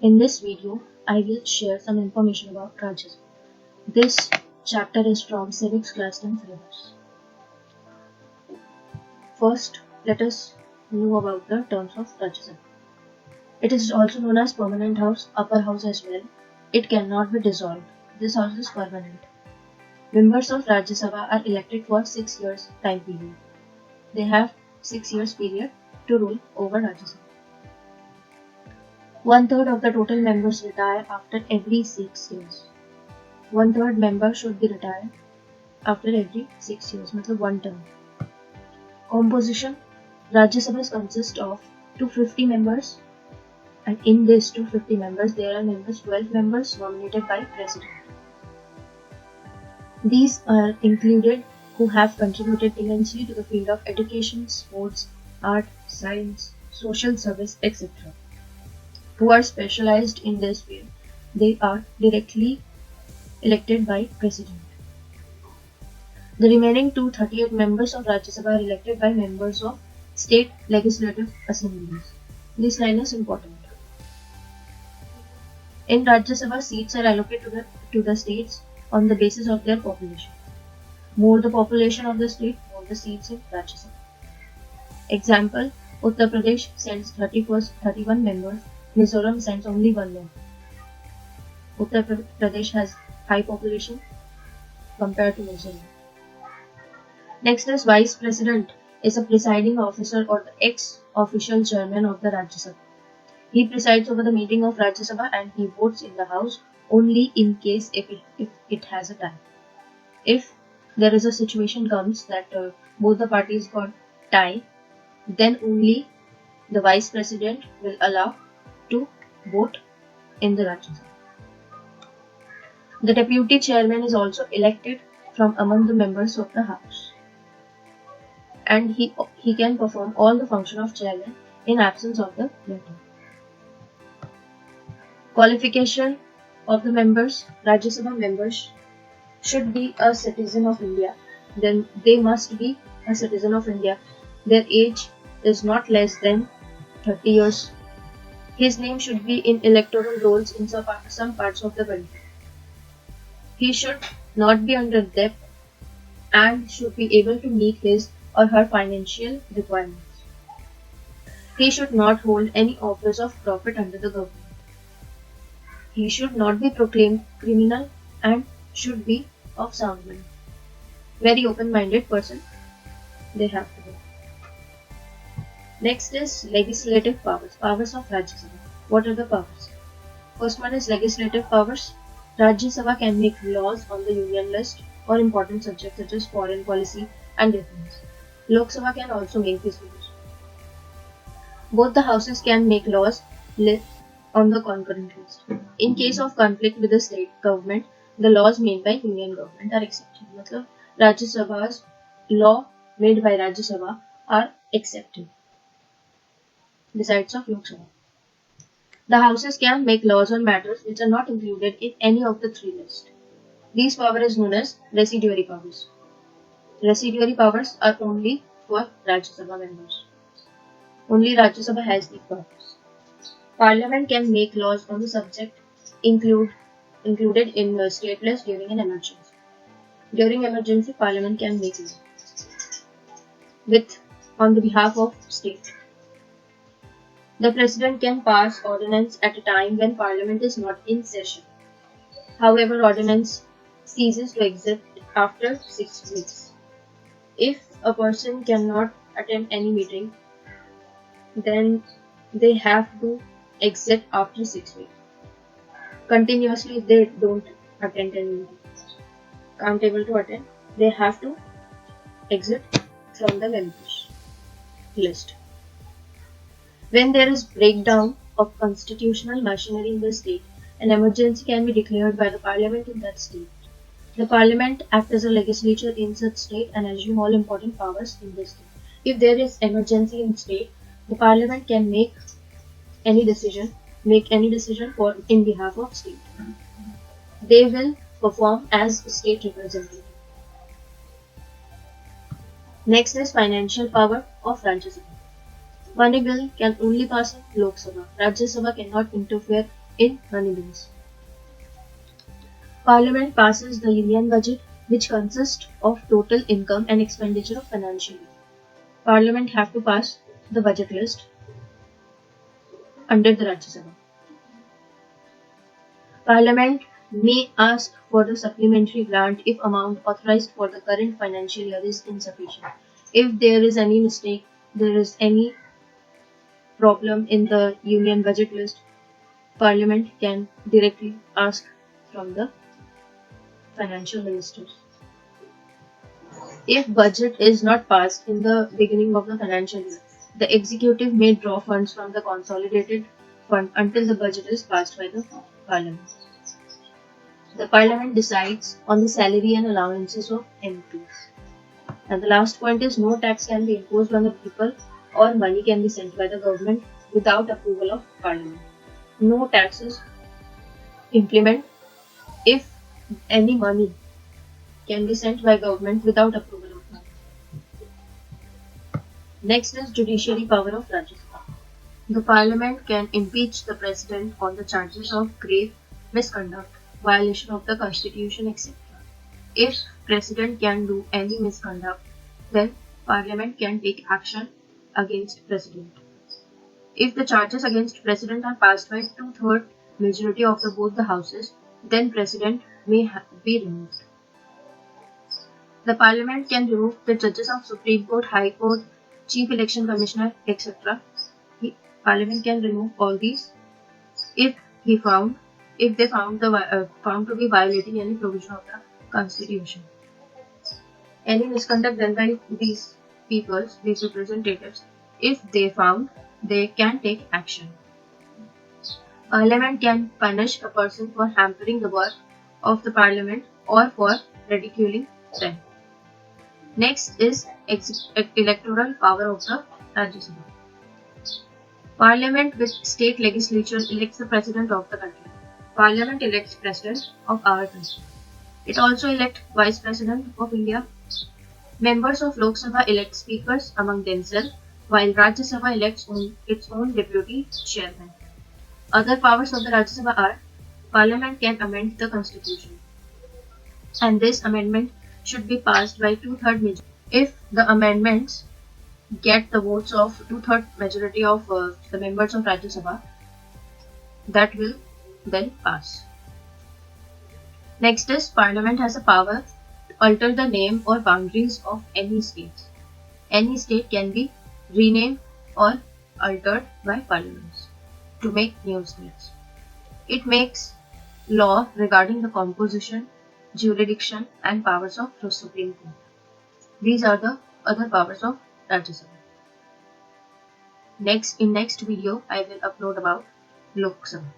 In this video, I will share some information about Rajya Sabha. This chapter is from Civics Class 10 syllabus. First, let us know about the terms of Rajya Sabha. It is also known as permanent house, upper house as well. It cannot be dissolved. This house is permanent. Members of Rajya Sabha are elected for 6 years time period. They have 6 years period to rule over Rajya Sabha. 1/3 of the total members retire after every 6 years. 1/3 member should be retired after every 6 years, मतलब one term. Composition: Rajya Sabha consists of 250 members, and in this 250 members there are 12 members nominated by President. These are included who have contributed immensely to the field of education, sports, art, science, social service, etc. Who are specialized in this field. They are directly elected by President. The remaining 238 members of Rajya Sabha are elected by members of state legislative assemblies. This line is important. In Rajya Sabha, seats are allocated to the states on the basis of their population. More the population of the state, more the seats in Rajya Sabha. Example: Uttar Pradesh sends 31 members, Mizoram sends only 1 member. Uttar Pradesh has high population compared to Mizoram. Next is Vice President is a presiding officer or the ex-official chairman of the Rajya Sabha. He presides over the meeting of Rajya Sabha and he votes in the house only in case if it has a tie. If there is a situation comes that both the parties got tie, then only the Vice President will allow to vote in the Rajya Sabha. The Deputy Chairman is also elected from among the members of the House, and he can perform all the function of chairman in absence of the latter. Qualification of the members: Rajya Sabha members should be a citizen of India. Then they must be a citizen of India. Their age is not less than 30 years. His name should be in electoral rolls in some parts of the country. He should not be under debt and should be able to meet his or her financial requirements. He should not hold any office of profit under the government. He should not be proclaimed criminal and should be of sound mind. Very open-minded person they have to be. Next is legislative powers. Powers of Rajya Sabha. What are the powers? First one is legislative powers. Rajya Sabha can make laws on the union list or important subjects such as foreign policy and defense. Lok Sabha can also make these laws. Both the houses can make laws on the concurrent list. In case of conflict with the state government, the laws made by union government are accepted. मतलब Rajya Sabha's law made by Rajya Sabha are accepted besides of Lok Sabha. The houses can make laws on matters which are not included in any of the three lists. These powers is known as residuary powers. Residuary powers are only for Rajya Sabha members. Only Rajya Sabha has these powers. Parliament can make laws on the subject included in the state list during an emergency. During emergency, Parliament can make laws on the behalf of state. The President can pass ordinance at a time when Parliament is not in session. However, ordinance ceases to exist after 6 weeks. If a person cannot attend any meeting, then they have to exit after 6 weeks. Continuously, they don't attend any meetings. Can't able to attend, they have to exit from the members list. When there is breakdown of constitutional machinery in the state, an emergency can be declared by the Parliament in that state. The Parliament acts as a legislature in such state and assume all important powers in the state. If there is emergency in state, the Parliament can make any decision for in behalf of state. They will perform as state representative. Next is financial power of Rajya Sabha. Money bill can only pass in Lok Sabha. Rajya Sabha cannot interfere in money bills. Parliament passes the Union Budget, which consists of total income and expenditure of financial year. Parliament have to pass the budget list under the Rajya Sabha. Parliament may ask for the supplementary grant if amount authorized for the current financial year is insufficient. If there is any mistake, there is any problem in the Union Budget list, Parliament can directly ask from the financial ministers. If budget is not passed in the beginning of the financial year, the executive may draw funds from the consolidated fund until the budget is passed by the Parliament. The Parliament decides on the salary and allowances of MPs. And the last point is no tax can be imposed on the people or money can be sent by the government without approval of Parliament. No taxes implement if any money can be sent by government without approval of Parliament. Next is judiciary power of Rajya Sabha. The Parliament can impeach the President on the charges of grave misconduct, violation of the Constitution, etc. If President can do any misconduct, then Parliament can take action against President. If the charges against President are passed by two-thirds majority of both the houses, then President may be removed. The Parliament can remove the judges of Supreme Court, High Court, Chief Election Commissioner, etc. Parliament can remove all these if they found to be violating any provision of the Constitution. Any misconduct done by these representatives, if they found, they can take action. Parliament can punish a person for hampering the work of the Parliament or for ridiculing them. Next is electoral power of the Rajya Sabha. Parliament with state legislature elects the President of the country. Parliament elects President of our country. It also elects Vice President of India. Members of Lok Sabha elect speakers among themselves, while Rajya Sabha elects its own deputy chairman. Other powers of the Rajya Sabha are: Parliament can amend the Constitution, and this amendment should be passed by two-thirds majority. If the amendments get the votes of two-thirds majority of the members of Rajya Sabha, that will then pass. Next is Parliament has a power to alter the name or boundaries of any state. Any state can be renamed or altered by Parliaments to make new states. It makes law regarding the composition, jurisdiction and powers of the Supreme Court. These are the other powers of Rajya Sabha. In next video, I will upload about Lok Sabha.